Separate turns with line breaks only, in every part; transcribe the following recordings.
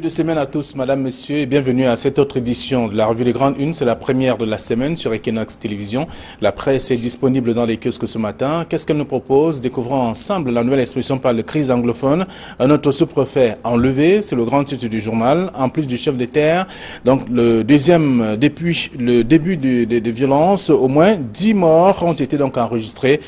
de semaine à tous, madame, monsieur, et bienvenue à cette autre édition de la revue des Grandes Unes. C'est la première de la semaine sur Equinox Télévision. La presse est disponible dans les kiosques ce matin. Qu'est-ce qu'elle nous propose? Découvrons ensemble la nouvelle expression par le crise anglophone. Un autre sous-préfet enlevé, c'est le grand titre du journal, en plus du chef de terre. Donc le deuxième, depuis le début des violences, au moins 10 morts ont été donc enregistrés,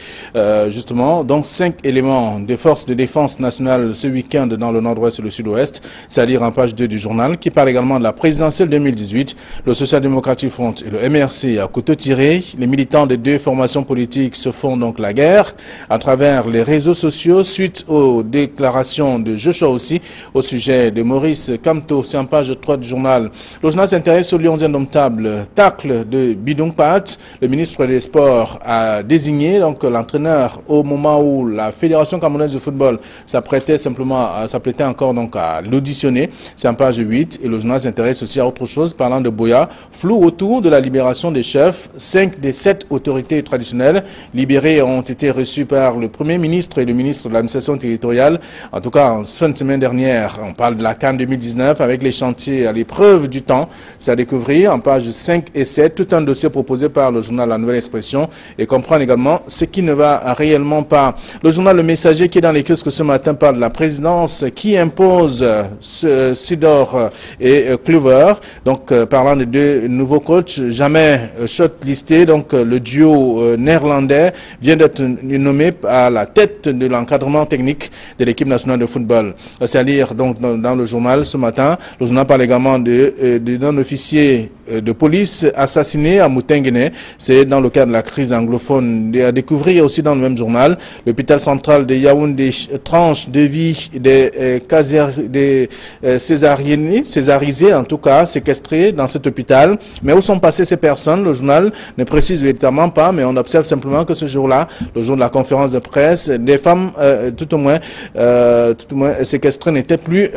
justement, donc 5 éléments des forces de défense nationale ce week-end dans le nord-ouest et le sud-ouest. C'est à lire en page 2 du journal, qui parle également de la présidentielle 2018. Le Social Democratic Front et le MRC à couteau tiré. Les militants des deux formations politiques se font donc la guerre à travers les réseaux sociaux suite aux déclarations de Joshua aussi au sujet de Maurice Kamto. C'est en page 3 du journal. Le journal s'intéresse au Lions indomptables. Tacle de Bidong Pat. Le ministre des Sports a désigné donc l'entraîneur au moment où la Fédération camerounaise de football s'apprêtait encore donc à l'auditionner. C'est en page 8 et le journal s'intéresse aussi à autre chose parlant de Boya. Flou autour de la libération des chefs. 5 des 7 autorités traditionnelles libérées ont été reçues par le Premier ministre et le ministre de l'administration territoriale. En tout cas, en fin de semaine dernière, on parle de la CAN 2019 avec les chantiers à l'épreuve du temps. C'est à découvrir en page 5 et 7. Tout un dossier proposé par le journal La Nouvelle Expression et comprendre également ce qui ne va réellement pas. Le journal Le Messager qui est dans les kiosques ce matin parle de la présidence qui impose Sidor et Kluwer. Donc, parlant de deux nouveaux coachs, jamais shortlisté. Donc, le duo néerlandais vient d'être nommé à la tête de l'encadrement technique de l'équipe nationale de football. C'est à lire donc dans le journal ce matin. Le journal parle également d'un officier de police assassiné à Moutenguene. C'est dans le cadre de la crise anglophone. À découvrir aussi dans le même journal, l'hôpital central de Yaoundé tranche de vie des césarisés, en tout cas, séquestrés dans cet hôpital. Mais où sont passées ces personnes? Le journal ne précise véritablement pas, mais on observe simplement que ce jour-là, le jour de la conférence de presse, des femmes, tout au moins séquestrées n'étaient plus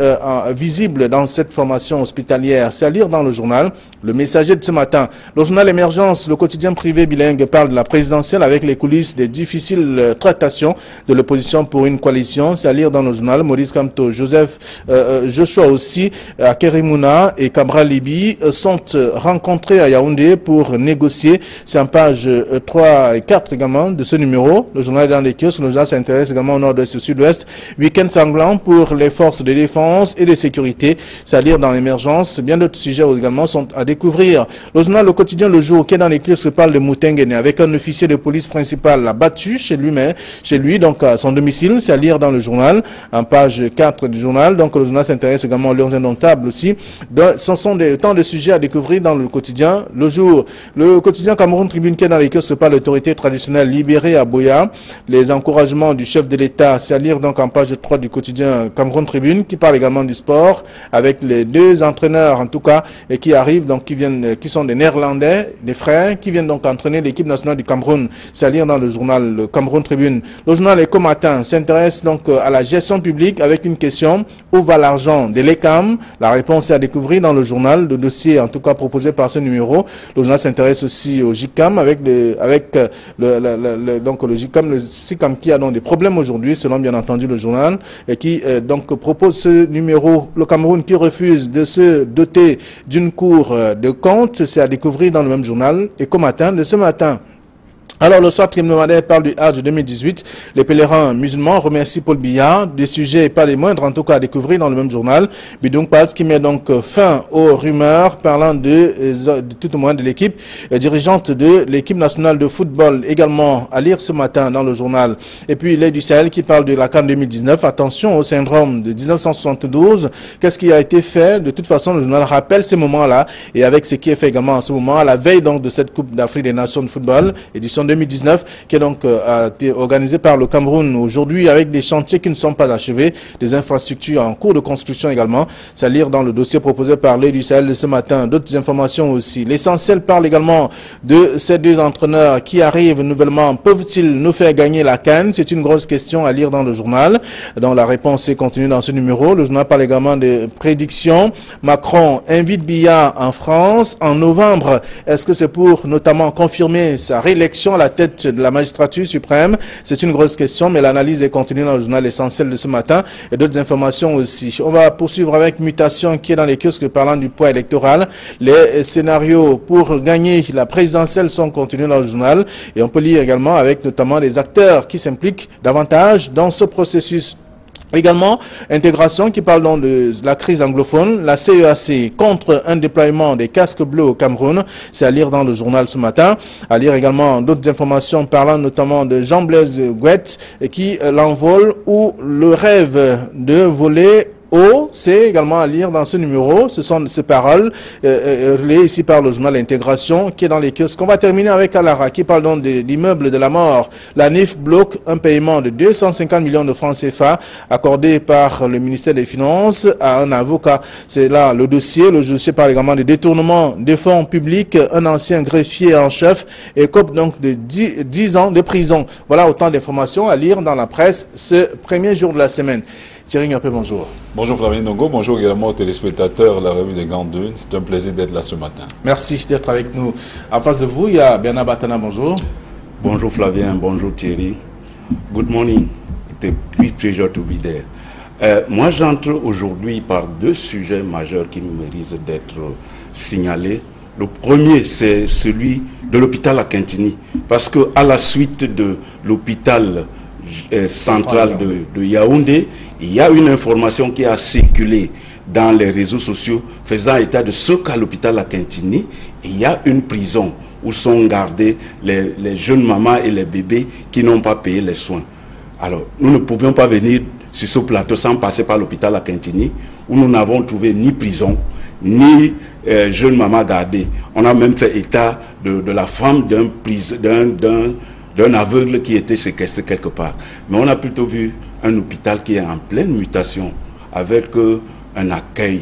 visibles dans cette formation hospitalière. C'est à lire dans le journal Le Messager de ce matin. Le journal Émergence, le quotidien privé bilingue, parle de la présidentielle avec les coulisses des difficiles tractations de l'opposition pour une coalition. C'est à lire dans le journal. Maurice Kamto, Joshua aussi, Akerimuna et Cabral Libi sont rencontrés à Yaoundé pour négocier. C'est en page 3 et 4 également de ce numéro. Le journal est dans les kiosques. Le journal s'intéresse également au nord-ouest et au sud-ouest. Week-end sanglant pour les forces de défense et de sécurité. C'est à lire dans l'émergence. Bien d'autres sujets également sont à découvrir. Le journal Le Quotidien Le Jour qui est dans les kiosques parle de Moutenguene avec un officier de police principal abattu chez lui, donc à son domicile. C'est à lire dans le journal en page 4 du journal. Donc le journal s'intéresse également aux Lions indomptables aussi. Ce sont tant de sujets à découvrir dans le quotidien Le Jour. Le quotidien Cameroun Tribune qui est dans les kiosques par l'autorité traditionnelle libérée à Boya. Les encouragements du chef de l'État, c'est à lire donc en page 3 du quotidien Cameroun Tribune qui parle également du sport avec les deux entraîneurs en tout cas et qui arrivent donc qui sont des Néerlandais, des frères qui viennent donc entraîner l'équipe nationale du Cameroun. C'est à lire dans le journal le Cameroun Tribune. Le journal Éco Matin s'intéresse donc à la gestion publique avec une question: où va l'argent de l'ECAM? La réponse est à découvrir dans le journal, le dossier en tout cas proposé par ce numéro. Le journal s'intéresse aussi au JICAM avec le JICAM, le SICAM qui a donc des problèmes aujourd'hui selon bien entendu le journal et qui donc propose ce numéro. Le Cameroun qui refuse de se doter d'une cour de compte, c'est à découvrir dans le même journal Éco Matin de ce matin. Alors, le soir hebdomadaire parle du Hajj 2018. Les pèlerins musulmans remercient Paul Biya. Des sujets pas les moindres, en tout cas, à découvrir dans le même journal. Bidong Pals qui met donc fin aux rumeurs parlant de tout au moins de l'équipe dirigeante de l'équipe nationale de football. Également à lire ce matin dans le journal. Et puis, l'Aide du Sahel qui parle de la CAN 2019. Attention au syndrome de 1972. Qu'est-ce qui a été fait? De toute façon, le journal rappelle ces moments-là et avec ce qui est fait également en ce moment, à la veille donc de cette Coupe d'Afrique des Nations de football, édition 2019, qui est donc organisé par le Cameroun aujourd'hui avec des chantiers qui ne sont pas achevés, des infrastructures en cours de construction également. C'est à lire dans le dossier proposé par l'Aide du Sahel ce matin. D'autres informations aussi. L'essentiel parle également de ces deux entraîneurs qui arrivent nouvellement. Peuvent-ils nous faire gagner la CAN? C'est une grosse question à lire dans le journal. Donc la réponse est contenue dans ce numéro. Le journal parle également de prédictions. Macron invite Biya en France en novembre. Est-ce que c'est pour notamment confirmer sa réélection à la tête de la magistrature suprême? C'est une grosse question, mais l'analyse est contenue dans le journal essentiel de ce matin et d'autres informations aussi. On va poursuivre avec Mutation qui est dans les kiosques parlant du poids électoral. Les scénarios pour gagner la présidentielle sont contenus dans le journal et on peut lire également avec notamment des acteurs qui s'impliquent davantage dans ce processus. Également, intégration qui parle donc de la crise anglophone, la CEAC contre un déploiement des casques bleus au Cameroun, c'est à lire dans le journal ce matin. À lire également d'autres informations parlant notamment de Jean-Blaise Gouette qui l'envole ou le rêve de voler haut, c'est également à lire dans ce numéro. Ce sont ces paroles relayées ici par le journal Intégration qui est dans les kiosques. On va terminer avec Alara qui parle donc de l'immeuble de la mort. La NIF bloque un paiement de 250 millions de francs CFA accordé par le ministère des Finances à un avocat. C'est là le dossier. Le dossier parle également de détournement des fonds publics. Un ancien greffier en chef écope donc de 10 ans de prison. Voilà autant d'informations à lire dans la presse ce premier jour de la semaine. Thierry Ngapé, bonjour.
Bonjour Flavien Ndongo, bonjour également aux téléspectateurs de la revue des Grandes Dunes. C'est un plaisir d'être là ce matin.
Merci d'être avec nous. En face de vous, il y a Bernard Batana, bonjour.
Bonjour Flavien, bonjour Thierry. Good morning. It's a great pleasure to be there. Moi, j'entre aujourd'hui par deux sujets majeurs qui méritent d'être signalés. Le premier, c'est celui de l'hôpital à Kintini. Parce qu'à la suite de l'hôpital central de Yaoundé, il y a une information qui a circulé dans les réseaux sociaux faisant état de ce qu'à l'hôpital à Kintini, il y a une prison où sont gardés les jeunes mamans et les bébés qui n'ont pas payé les soins. Alors, nous ne pouvions pas venir sur ce plateau sans passer par l'hôpital à Kintini, où nous n'avons trouvé ni prison, ni jeunes mamans gardées. On a même fait état de la femme d'un aveugle qui était séquestré quelque part. Mais on a plutôt vu un hôpital qui est en pleine mutation, avec un accueil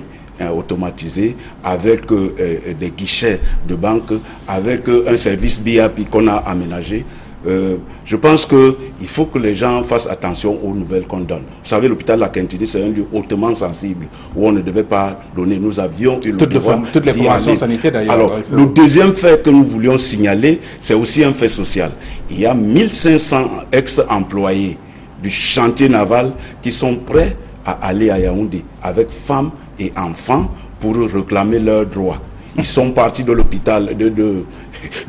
automatisé, avec des guichets de banque, avec un service BIP qu'on a aménagé. Je pense qu'il faut que les gens fassent attention aux nouvelles qu'on donne. Vous savez, l'hôpital de la Kintini, c'est un lieu hautement sensible où on ne devait pas donner. Nous avions eu
toutes les formations sanitaires d'ailleurs.
Alors, le deuxième fait que nous voulions signaler, c'est aussi un fait social. Il y a 1500 ex-employés du chantier naval qui sont prêts à aller à Yaoundé avec femmes et enfants pour réclamer leurs droits. Ils sont partis de l'hôpital,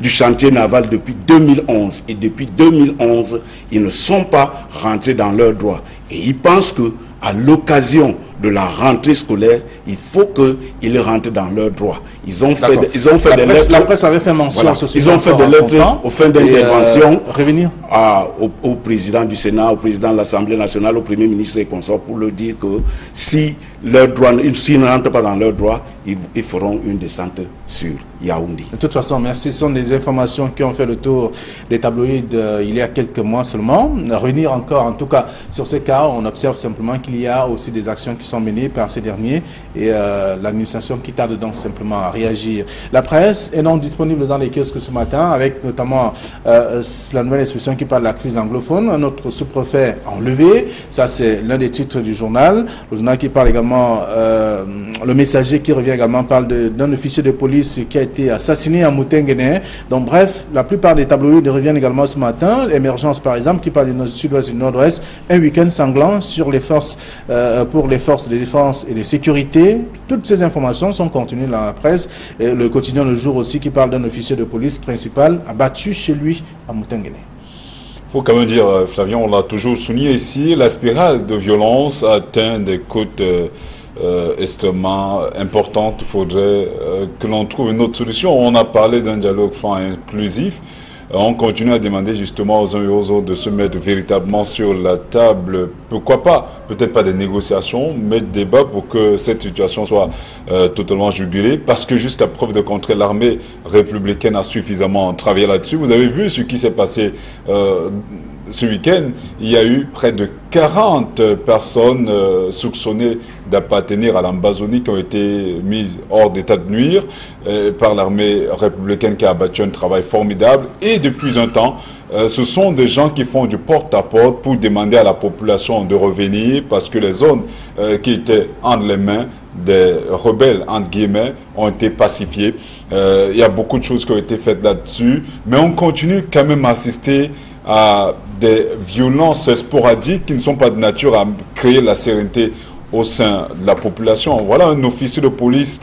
du chantier naval depuis 2011. Et depuis 2011, ils ne sont pas rentrés dans leurs droits. Et ils pensent qu'à l'occasion de la rentrée scolaire, il faut qu'ils rentrent dans leurs droits. Ils ont fait des lettres.
La presse avait fait mention à ce sujet.
Ils ont fait des lettres aux fins d'intervention
au
président du Sénat, au président de l'Assemblée nationale, au Premier ministre et consorts pour leur dire que s'ils ne rentrent pas dans leurs droits, ils feront une descente sur Yaoundé.
De toute façon, merci. Ce sont des informations qui ont fait le tour des tabloïds il y a quelques mois seulement. Revenir encore, en tout cas, sur ces cas, on observe simplement qu'il y a aussi des actions qui sont menées par ces derniers et l'administration qui tarde donc simplement à réagir. La presse est donc disponible dans les kiosques ce matin avec notamment la nouvelle expression qui parle de la crise anglophone, un autre sous-préfet enlevé, ça c'est l'un des titres du journal. Le journal qui parle également, le Messager qui revient également parle d'un officier de police qui a été assassiné à Moutenguene. Donc bref, la plupart des tabloïds reviennent également ce matin. Émergence par exemple qui parle du sud-ouest et du nord-ouest, un week-end sanglant sur les forces pour les forces de défense et de sécurité. Toutes ces informations sont contenues dans la presse. Et le quotidien Le Jour aussi qui parle d'un officier de police principal abattu chez lui à Moutenguene.
Il faut quand même dire, Flavien, on l'a toujours souligné ici, la spirale de violence atteint des côtes extrêmement importantes. Il faudrait que l'on trouve une autre solution. On a parlé d'un dialogue franc et inclusif. On continue à demander justement aux uns et aux autres de se mettre véritablement sur la table. Pourquoi pas, peut-être pas des négociations, mais des débats pour que cette situation soit totalement jugulée. Parce que jusqu'à preuve de contraire, l'armée républicaine a suffisamment travaillé là-dessus. Vous avez vu ce qui s'est passé ce week-end, il y a eu près de 40 personnes soupçonnées d'appartenir à l'Ambazonie qui ont été mises hors d'état de nuire par l'armée républicaine qui a abattu un travail formidable. Et depuis un temps, ce sont des gens qui font du porte-à-porte pour demander à la population de revenir parce que les zones qui étaient entre les mains des rebelles, entre guillemets, ont été pacifiées. Il y a beaucoup de choses qui ont été faites là-dessus, mais on continue quand même à assister à des violences sporadiques qui ne sont pas de nature à créer la sérénité au sein de la population. Voilà un officier de police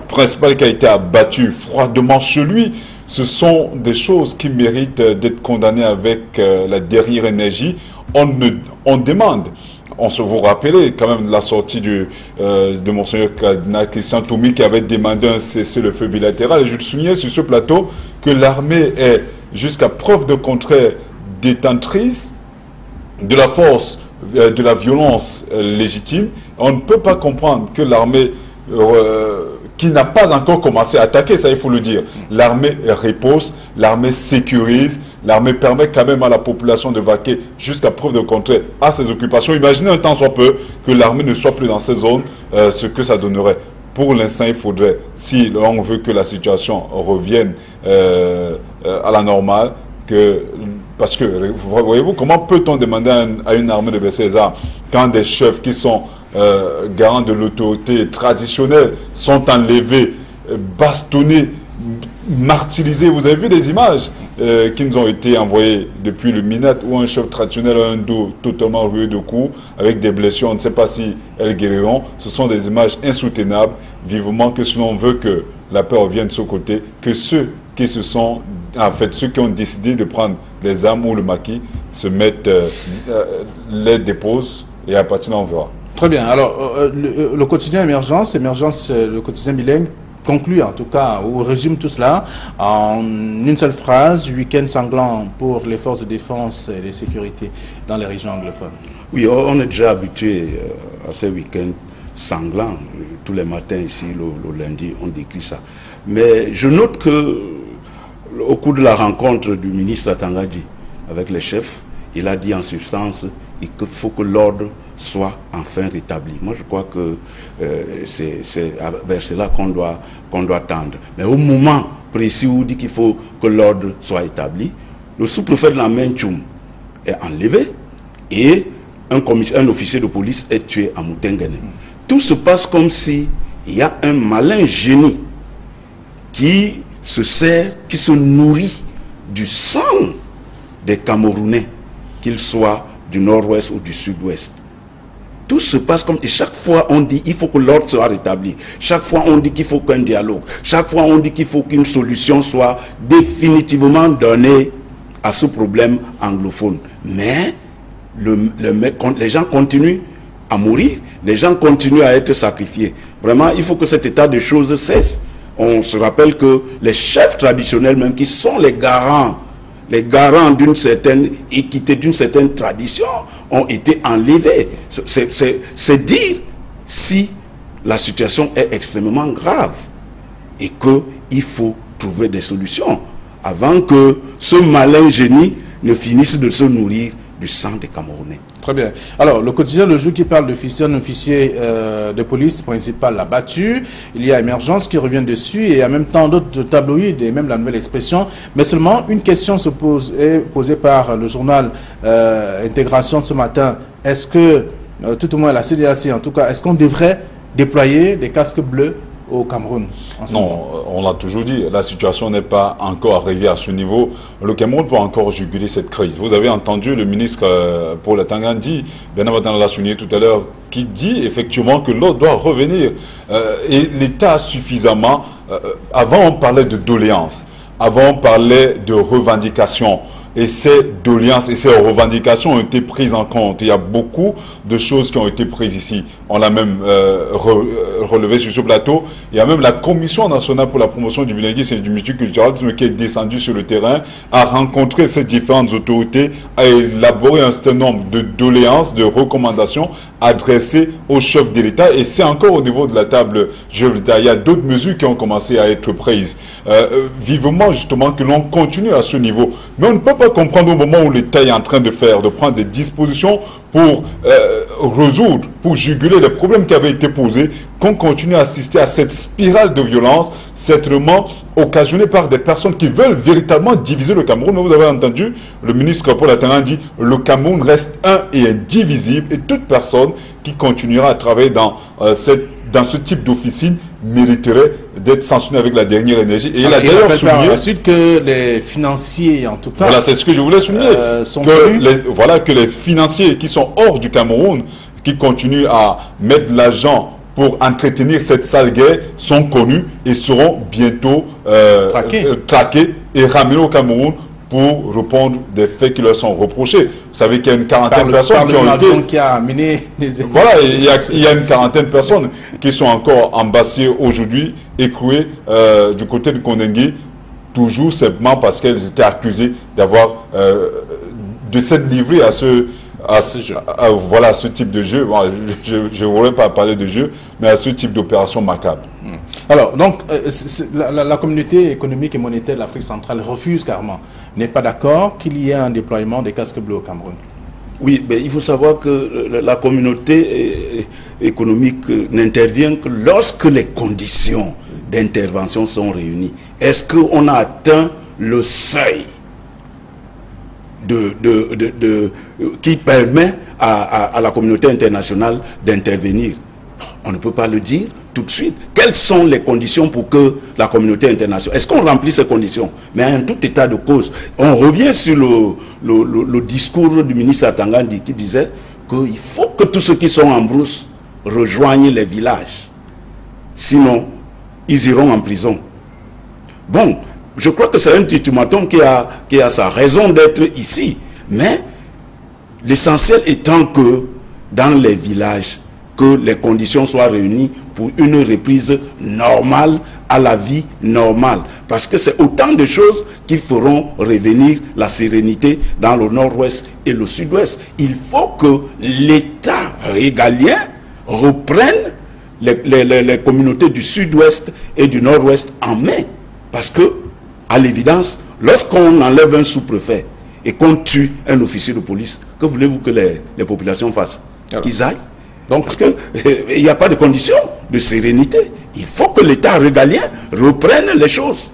principal qui a été abattu froidement chez lui. Ce sont des choses qui méritent d'être condamnées avec la dernière énergie. On demande, vous rappelez quand même de la sortie de Monseigneur Cardinal Christian Toumi qui avait demandé un cessez-le-feu bilatéral. Et je soulignais sur ce plateau que l'armée est, jusqu'à preuve de contraire, détentrice de la force, de la violence légitime. On ne peut pas comprendre que l'armée qui n'a pas encore commencé à attaquer, ça il faut le dire. L'armée repose, l'armée sécurise, l'armée permet quand même à la population de vaquer jusqu'à preuve de contraire à ses occupations. Imaginez un temps soit peu que l'armée ne soit plus dans ces zones, ce que ça donnerait. Pour l'instant, il faudrait, si on veut que la situation revienne à la normale, parce que, voyez-vous, comment peut-on demander à une armée de baisser les armes quand des chefs qui sont garants de l'autorité traditionnelle sont enlevés, bastonnés, martyrisés? Vous avez vu des images qui nous ont été envoyées depuis le Minat où un chef traditionnel a un dos totalement rouillé de coups avec des blessures, on ne sait pas si elles guériront. Ce sont des images insoutenables. Vivement que si l'on veut que la paix revienne de ce côté, que ceux qui se sont, en fait, ceux qui ont décidé de prendre les armes ou le maquis se mettent, les déposent et à partir de là on verra.
Très bien. Alors, le quotidien Émergence, le quotidien bilingue, conclut en tout cas, ou résume tout cela en une seule phrase: week-end sanglant pour les forces de défense et de sécurité dans les régions anglophones. Oui,
on est déjà habitué à ces week-ends sanglants. Tous les matins ici, le lundi, on décrit ça. Mais je note que au cours de la rencontre du ministre Atangadi avec les chefs, il a dit en substance qu'il faut que l'ordre soit enfin rétabli. Moi, je crois que c'est vers cela qu'on doit tendre. Mais au moment précis où il dit qu'il faut que l'ordre soit établi, le sous-préfet de la Main-Tchoum est enlevé et un officier de police est tué à Moutengene. Tout se passe comme si il y a un malin génie qui se nourrit du sang des Camerounais, qu'ils soient du nord-ouest ou du sud-ouest. Tout se passe comme... Et chaque fois, on dit il faut que l'ordre soit rétabli. Chaque fois, on dit qu'il faut qu'un dialogue. Chaque fois, on dit qu'il faut qu'une solution soit définitivement donnée à ce problème anglophone. Mais les gens continuent à mourir. Les gens continuent à être sacrifiés. Vraiment, il faut que cet état de choses cesse. On se rappelle que les chefs traditionnels, même qui sont les garants d'une certaine équité, d'une certaine tradition, ont été enlevés. C'est dire si la situation est extrêmement grave et qu'il faut trouver des solutions avant que ce malin génie ne finisse de se nourrir du sang des Camerounais.
Très bien. Alors, le quotidien Le Jour qui parle d'un officier de police principal abattu. Il y a Émergence qui revient dessus et en même temps d'autres tabloïds et même la Nouvelle Expression. Mais seulement une question est posée par le journal Intégration de ce matin. Est-ce que, tout au moins la CDAC en tout cas, est-ce qu'on devrait déployer des casques bleus au Cameroun?
Non, on l'a toujours dit, la situation n'est pas encore arrivée à ce niveau. Le Cameroun peut encore juguler cette crise. Vous avez entendu le ministre Paul Atangadi, Benabadan l'a souligné tout à l'heure, qui dit effectivement que l'ordre doit revenir. Et l'État a suffisamment... avant, on parlait de doléances. Avant, on parlait de revendications. Et ces doléances et ces revendications ont été prises en compte. Il y a beaucoup de choses qui ont été prises ici. On l'a même relevé sur ce plateau. Il y a même la Commission nationale pour la promotion du bilinguisme et du multiculturalisme qui est descendue sur le terrain, a rencontré ces différentes autorités, a élaboré un certain nombre de doléances, de recommandations adressées aux chefs de l'État. Et c'est encore au niveau de la table, je veux dire, il y a d'autres mesures qui ont commencé à être prises. Vivement justement que l'on continue à ce niveau. Mais on ne peut pas pas comprendre au moment où l'État est en train de prendre des dispositions pour résoudre, pour juguler les problèmes qui avaient été posés, qu'on continue à assister à cette spirale de violence, certainement occasionnée par des personnes qui veulent véritablement diviser le Cameroun. Vous avez entendu, le ministre Paul Atanga dit « Le Cameroun reste un et indivisible » et toute personne qui continuera à travailler dans ce type d'officine mériterait d'être sanctionné avec la dernière énergie. Et il a d'ailleurs souligné
ensuite que les financiers, en tout cas,
voilà, c'est ce que je voulais souligner, que les financiers qui sont hors du Cameroun, qui continuent à mettre de l'argent pour entretenir cette sale guerre, sont connus et seront bientôt traqués et ramenés au Cameroun pour répondre des faits qui leur sont reprochés. Vous savez qu'il y a une quarantaine de personnes qui ont été...
qui a amené
voilà, il y a une quarantaine de personnes qui sont encore embassées aujourd'hui, écrouées du côté de Kondengue, toujours simplement parce qu'elles étaient accusées d'avoir de s'être livrées à ce type de jeu. Bon, je ne voudrais pas parler de jeu, mais à ce type d'opération macabre.
Alors, donc, la communauté économique et monétaire de l'Afrique centrale refuse carrément, n'est pas d'accord qu'il y ait un déploiement des casques bleus au Cameroun.
Oui, mais il faut savoir que la communauté économique n'intervient que lorsque les conditions d'intervention sont réunies. Est-ce qu'on a atteint le seuil qui permet à la communauté internationale d'intervenir? On ne peut pas le dire tout de suite. Quelles sont les conditions pour que la communauté internationale... Est-ce qu'on remplit ces conditions? Mais en tout état de cause, on revient sur le discours du ministre Atangandi qui disait qu'il faut que tous ceux qui sont en brousse rejoignent les villages. Sinon, ils iront en prison. Bon, je crois que c'est un ultimatum qui a sa raison d'être ici. Mais l'essentiel étant que dans les villages, que les conditions soient réunies pour une reprise normale à la vie normale. Parce que c'est autant de choses qui feront revenir la sérénité dans le nord-ouest et le sud-ouest. Il faut que l'État régalien reprenne les communautés du sud-ouest et du nord-ouest en main. Parce que, à l'évidence, lorsqu'on enlève un sous-préfet et qu'on tue un officier de police, que voulez-vous que les populations fassent? Qu'ils aillent? Donc, parce qu'il n'y a pas de conditions de sérénité. Il faut que l'État régalien reprenne les choses.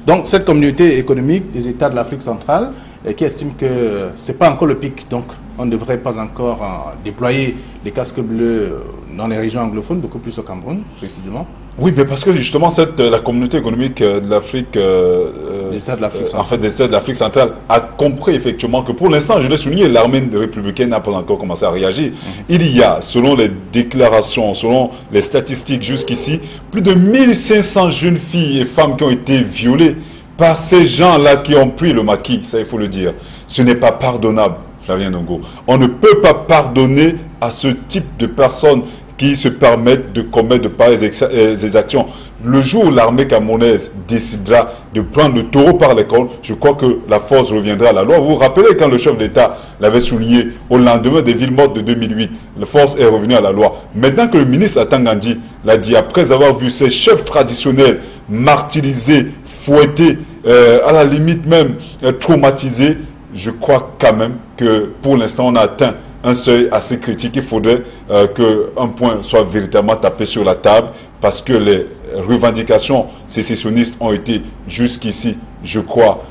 Donc, cette communauté économique des États de l'Afrique centrale qui estime que ce n'est pas encore le pic, donc on ne devrait pas encore déployer les casques bleus dans les régions anglophones, beaucoup plus au Cameroun, précisément.
Oui, mais parce que justement, la communauté économique de l'Afrique,
des États de l'Afrique centrale.
en fait, des États de l'Afrique centrale, a compris effectivement que pour l'instant, je l'ai souligné, l'armée républicaine n'a pas encore commencé à réagir. Il y a, selon les déclarations, selon les statistiques jusqu'ici, plus de 1500 jeunes filles et femmes qui ont été violées par ces gens-là qui ont pris le maquis, ça il faut le dire. Ce n'est pas pardonnable, Flavien Ndongo. On ne peut pas pardonner à ce type de personnes qui se permettent de commettre de pareilles exactions. Le jour où l'armée camerounaise décidera de prendre le taureau par les cornes, je crois que la force reviendra à la loi. Vous vous rappelez quand le chef d'État l'avait souligné au lendemain des villes mortes de 2008, la force est revenue à la loi. Maintenant que le ministre Atangandi l'a dit, après avoir vu ses chefs traditionnels martyrisés, fouettés, à la limite même traumatisés, je crois quand même que pour l'instant on a atteint un seuil assez critique. Il faudrait qu'un point soit véritablement tapé sur la table parce que les revendications sécessionnistes ont été jusqu'ici, je crois,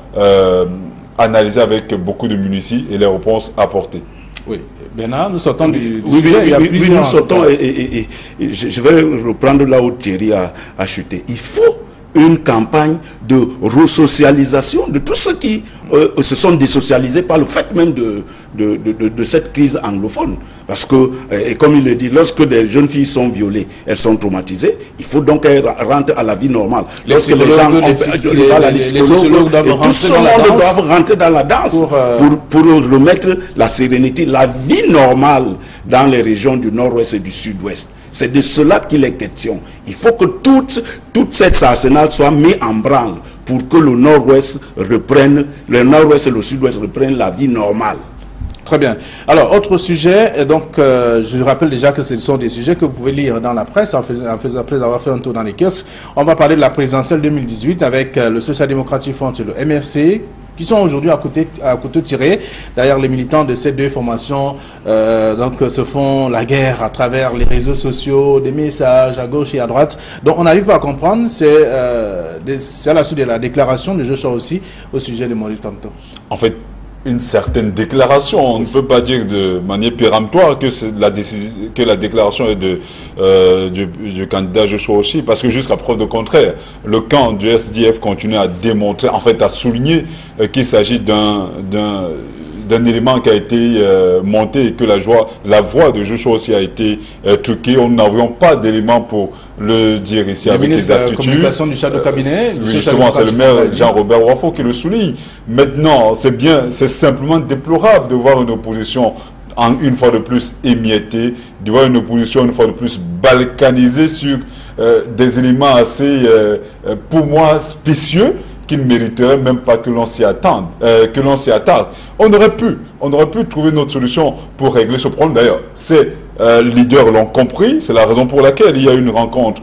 analysées avec beaucoup de minutie et les réponses apportées.
Oui, Bernard, nous sortons du
sujet. Oui, nous sortons et je vais reprendre là où Thierry a chuté. Il faut une campagne de resocialisation de tous ceux qui se sont désocialisés par le fait même de cette crise anglophone. Parce que, et comme il le dit, lorsque des jeunes filles sont violées, elles sont traumatisées, il faut donc qu'elles rentrent à la vie normale. Lorsque les gens les sociologues tout ce monde doivent rentrer dans la danse pour remettre la sérénité, la vie normale dans les régions du nord-ouest et du sud-ouest. C'est de cela qu'il est question. Il faut que toute cette arsenal soit mis en branle pour que le nord-ouest reprenne, le nord-ouest et le sud-ouest reprennent la vie normale.
Très bien. Alors, autre sujet, et donc je rappelle déjà que ce sont des sujets que vous pouvez lire dans la presse après avoir fait un tour dans les kiosques. On va parler de la présidentielle 2018 avec le Social Democratic Front et le MRC qui sont aujourd'hui à couteau tiré. D'ailleurs, les militants de ces deux formations donc, se font la guerre à travers les réseaux sociaux, des messages à gauche et à droite. Donc on n'arrive pas à comprendre, c'est à la suite de la déclaration de Joshua aussi au sujet de Maurice Kamto.
En fait, une certaine déclaration. On ne peut pas dire de manière péremptoire que la déclaration est du candidat Joshua Oshie, parce que jusqu'à preuve de contraire, le camp du SDF continue à démontrer, en fait à souligner qu'il s'agit d'un élément qui a été monté et que la voix de Joshua aussi a été truquée. Nous n'avions pas d'éléments pour le dire ici avec exactitude.
La communication du chef de cabinet.
Justement, c'est le maire Jean-Robert Wafo qui le souligne. Maintenant, c'est simplement déplorable de voir une opposition une fois de plus émiettée, de voir une opposition une fois de plus balkanisée sur des éléments assez, pour moi, spécieux, qui ne mériterait même pas que l'on s'y attarde. On aurait pu trouver notre solution pour régler ce problème. D'ailleurs, ces leaders l'ont compris. C'est la raison pour laquelle il y a eu une rencontre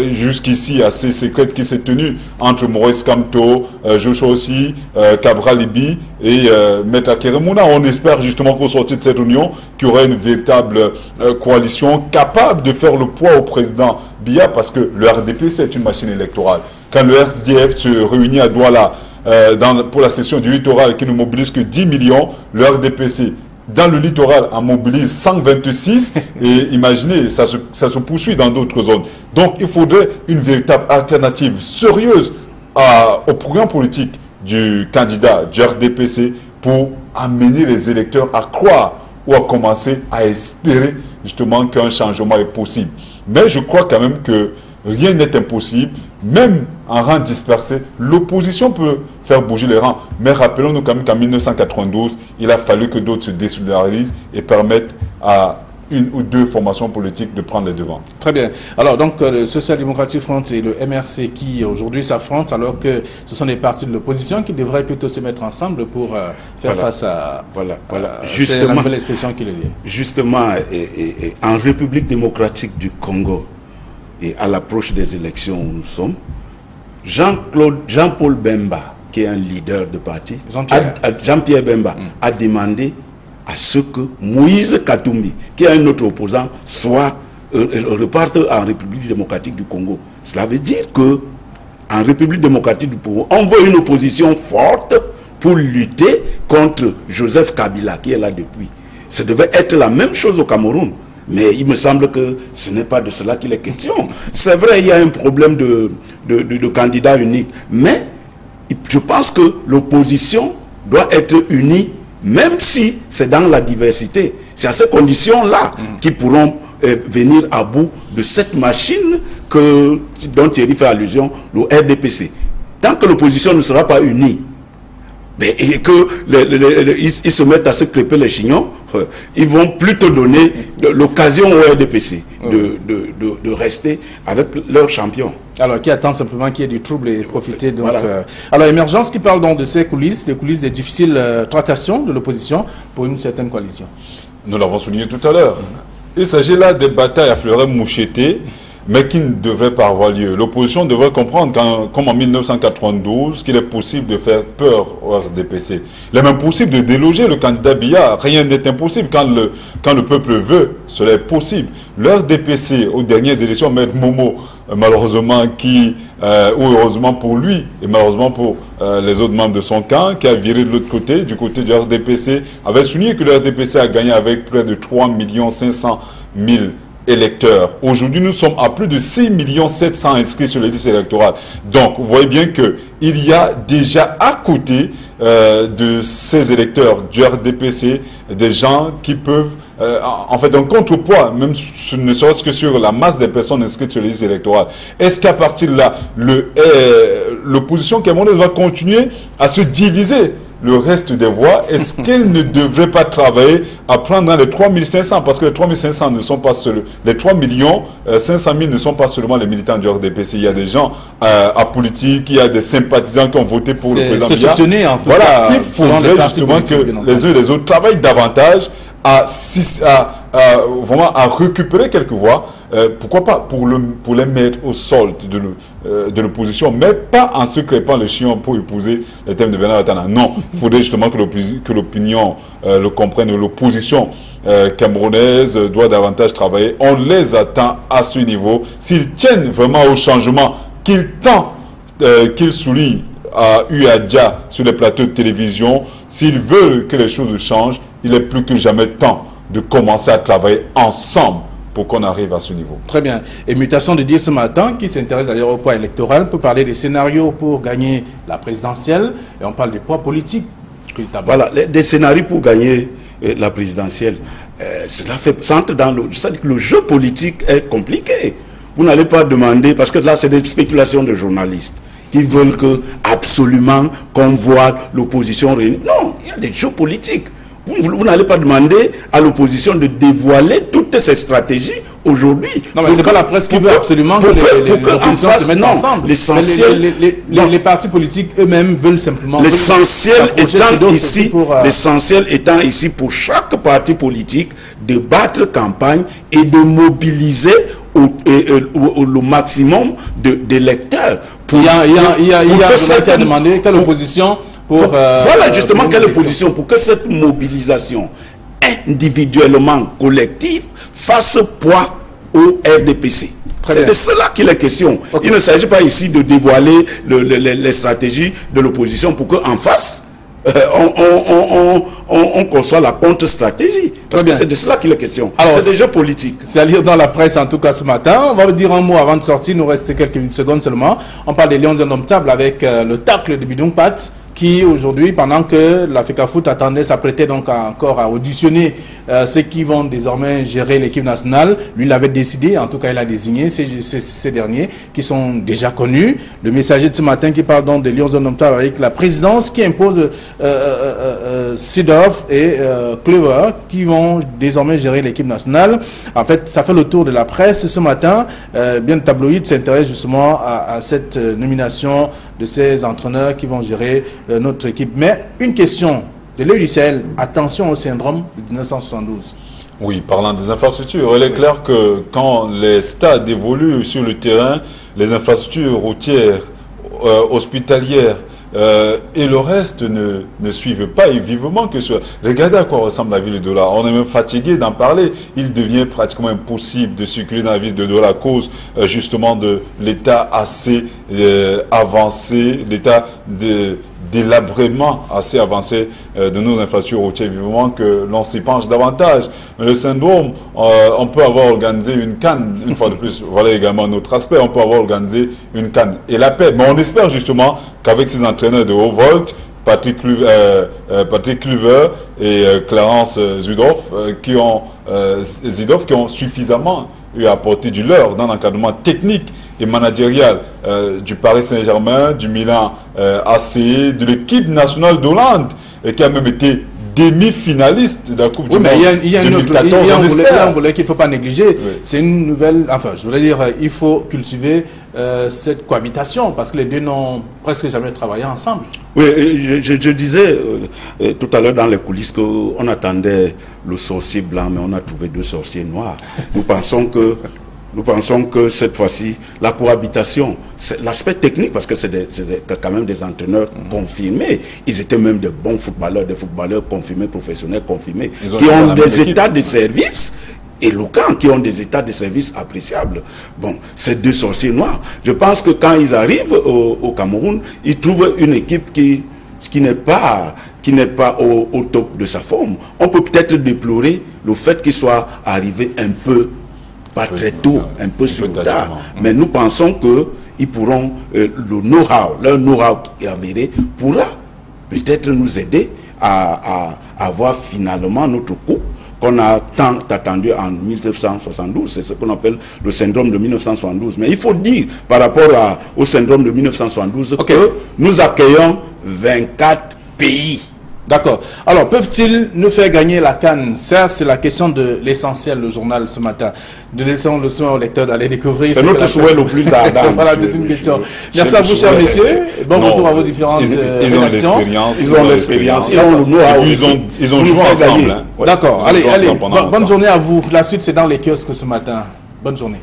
jusqu'ici assez secrète qui s'est tenue entre Maurice Kamto, Joshua Oshie, Cabral Libi et Maître Keremouna. On espère justement qu'au sortir de cette union, qu'il y aura une véritable coalition capable de faire le poids au président Biya, parce que le RDP, c'est une machine électorale. Quand le SDF se réunit à Douala pour la session du littoral qui ne mobilise que 10 millions, le RDPC dans le littoral en mobilise 126 et imaginez, ça se poursuit dans d'autres zones. Donc il faudrait une véritable alternative sérieuse au programme politique du candidat du RDPC pour amener les électeurs à croire ou à commencer à espérer justement qu'un changement est possible. Mais je crois quand même que rien n'est impossible, même en rang dispersé, l'opposition peut faire bouger les rangs. Mais rappelons-nous quand même qu'en 1992, il a fallu que d'autres se désolidarisent et permettent à une ou deux formations politiques de prendre les devants.
Très bien. Alors donc le Social Democratic Front et le MRC qui aujourd'hui s'affrontent, alors que ce sont des partis de l'opposition qui devraient plutôt se mettre ensemble pour faire face à...
Justement,
la nouvelle expression qui est liée.
Justement, en République démocratique du Congo, et à l'approche des élections où nous sommes, Jean-Paul Bemba, qui est un leader de parti, Jean-Pierre Bemba, a demandé à ce que Moïse Katumbi, qui est un autre opposant, reparte en République démocratique du Congo. Cela veut dire que en République démocratique du Congo, on veut une opposition forte pour lutter contre Joseph Kabila, qui est là depuis. Ça devait être la même chose au Cameroun. Mais il me semble que ce n'est pas de cela qu'il est question. C'est vrai, il y a un problème de candidat unique. Mais je pense que l'opposition doit être unie, même si c'est dans la diversité. C'est à ces conditions-là qu'ils pourront venir à bout de cette machine dont Thierry fait allusion, le RDPC. Tant que l'opposition ne sera pas unie, et qu'ils se mettent à se crêper les chignons, ils vont plutôt donner l'occasion au RDPC de rester avec leur champion.
Alors, qui attend simplement qu'il y ait du trouble et profiter. Donc, voilà. Alors, Émergence qui parle donc de ces coulisses, des coulisses des difficiles tractations de l'opposition pour une certaine coalition.
Nous l'avons souligné tout à l'heure. Il s'agit là des batailles à fleuret moucheté, mais qui ne devraient pas avoir lieu. L'opposition devrait comprendre, comme en 1992, qu'il est possible de faire peur au RDPC. Il est même possible de déloger le candidat Biya. Rien n'est impossible. Quand le peuple veut, cela est possible. Le RDPC, aux dernières élections, Maître Momo, malheureusement, ou heureusement pour lui, et malheureusement pour les autres membres de son camp, qui a viré de l'autre côté, du côté du RDPC, avait souligné que le RDPC a gagné avec près de 3 500 000 électeurs. Aujourd'hui, nous sommes à plus de 6 700 000 inscrits sur les listes électorales. Donc, vous voyez bien qu'il y a déjà à côté de ces électeurs du RDPC des gens qui peuvent, en fait, un contrepoids, même ne serait-ce que sur la masse des personnes inscrites sur les listes électorales. Est-ce qu'à partir de là, l'opposition camerounaise va continuer à se diviser le reste des voix? Est-ce qu'elle ne devrait pas travailler à prendre dans les 3500? Parce que les 3500 ne sont pas seulement, les 3 500 000 ne sont pas seulement les militants du RDPC. Il y a des gens apolitiques, il y a des sympathisants qui ont voté pour le président Biya.
C'est en tout
voilà,
cas,
il faudrait justement que les uns et les autres travaillent davantage à vraiment à récupérer quelques voix, pourquoi pas pour les mettre au solde de l'opposition, mais pas en se crêpant le chion pour épouser les thèmes de Bernard Atana. Non, il faudrait justement que l'opinion le comprenne, l'opposition camerounaise doit davantage travailler. On les attend à ce niveau. S'ils tiennent vraiment au changement qu'ils qu'ils soulignent à Uadja sur les plateaux de télévision, s'ils veulent que les choses changent, il est plus que jamais temps de commencer à travailler ensemble pour qu'on arrive à ce niveau.
Très bien. Et Mutation de dire ce matin, qui s'intéresse d'ailleurs au poids électoral, pour parler des scénarios pour gagner la présidentielle, et on parle des poids politiques.
Voilà, des scénarios pour gagner la présidentielle. Cela centre dans le jeu politique est compliqué. Vous n'allez pas demander, parce que là c'est des spéculations de journalistes qui veulent absolument qu'on voit l'opposition réunie. Non, il y a des jeux politiques. Vous n'allez pas demander à l'opposition de dévoiler toutes ces stratégies aujourd'hui.
Non, mais ce n'est pas la presse qui veut absolument que l'opposition se mette ensemble. Les partis politiques eux-mêmes veulent simplement...
L'essentiel étant ici pour chaque parti politique de battre campagne et de mobiliser le maximum d'électeurs.
Il y a demandé quelle opposition...
voilà justement quelle position pour que cette mobilisation individuellement collective fasse poids au RDPC. C'est de cela qu'il est question. Okay. Il ne s'agit pas ici de dévoiler les stratégies de l'opposition pour qu'en face, on conçoit la contre-stratégie. Parce que c'est de cela qu'il est question. C'est des jeux politiques.
C'est à lire dans la presse en tout cas ce matin. On va dire un mot avant de sortir. Il nous reste quelques secondes seulement. On parle des Lions indomptables avec le tacle de Bidung Pat, qui aujourd'hui, pendant que la FECAFOOT attendait, s'apprêtait donc encore à auditionner ceux qui vont désormais gérer l'équipe nationale, lui l'avait décidé, en tout cas il a désigné ces derniers qui sont déjà connus. Le messager de ce matin qui parle donc des Lions indomptables avec la présidence qui impose Sidorf et Clever qui vont désormais gérer l'équipe nationale. En fait, ça fait le tour de la presse ce matin. Bien le tabloïd s'intéresse justement à cette nomination de ces entraîneurs qui vont gérer notre équipe. Mais une question de l'œil du Sahel, attention au syndrome de 1972.
Oui, parlant des infrastructures, il est clair que quand les stades évoluent sur le terrain, les infrastructures routières, hospitalières et le reste ne suivent pas, et vivement que ce... Regardez à quoi ressemble la ville de Douala. On est même fatigué d'en parler. Il devient pratiquement impossible de circuler dans la ville de Douala à cause justement de l'état assez avancé, l'état de délabrement assez avancé de nos infrastructures routières, vivement que l'on s'y penche davantage. Mais le syndrome, on peut avoir organisé une CAN, une fois de plus, voilà également notre aspect, on peut avoir organisé une CAN et la paix. Mais on espère justement qu'avec ces entraîneurs de haut volt, Patrick Kluivert et Clarence Zidorf, qui ont suffisamment eu à apporter du leur dans l'encadrement technique et managérial du Paris Saint-Germain, du Milan AC, de l'équipe nationale d'Hollande, et qui a même été demi-finaliste de la Coupe du Monde.
Il y a un volet qu'il ne faut pas négliger. Oui. C'est une nouvelle... Enfin, je voudrais dire, il faut cultiver cette cohabitation, parce que les deux n'ont presque jamais travaillé ensemble.
Oui, je disais tout à l'heure dans les coulisses qu'on attendait le sorcier blanc, mais on a trouvé deux sorciers noirs. Nous pensons que cette fois-ci, la cohabitation, l'aspect technique, parce que c'est quand même des entraîneurs confirmés. Ils étaient même de bons footballeurs, des footballeurs confirmés, professionnels confirmés, qui ont des états de service éloquents, qui ont des états de service appréciables. Bon, ces deux sorciers noirs, je pense que quand ils arrivent au Cameroun, ils trouvent une équipe qui n'est pas au top de sa forme. On peut peut-être déplorer le fait qu'ils soient arrivés un peu pas très tôt, un peu sur le tard. Mais nous pensons qu'ils pourront, leur know-how qui est avéré, pourra peut-être nous aider à avoir finalement notre coup qu'on a tant attendu en 1972. C'est ce qu'on appelle le syndrome de 1972. Mais il faut dire, par rapport au syndrome de 1972, que nous accueillons 24 pays
D'accord. Alors, peuvent-ils nous faire gagner la CAN? Ça, c'est la question de l'essentiel, le journal ce matin. De laisser le soin au lecteur d'aller découvrir.
C'est notre souhait le plus ardent.
Voilà, c'est une question. Merci à vous, chers messieurs. Bon retour à vos différentes rédactions.
Ils ont l'expérience. Ils ont joué ensemble.
D'accord. Allez, bonne journée à vous. La suite, c'est dans les kiosques ce matin. Bonne journée.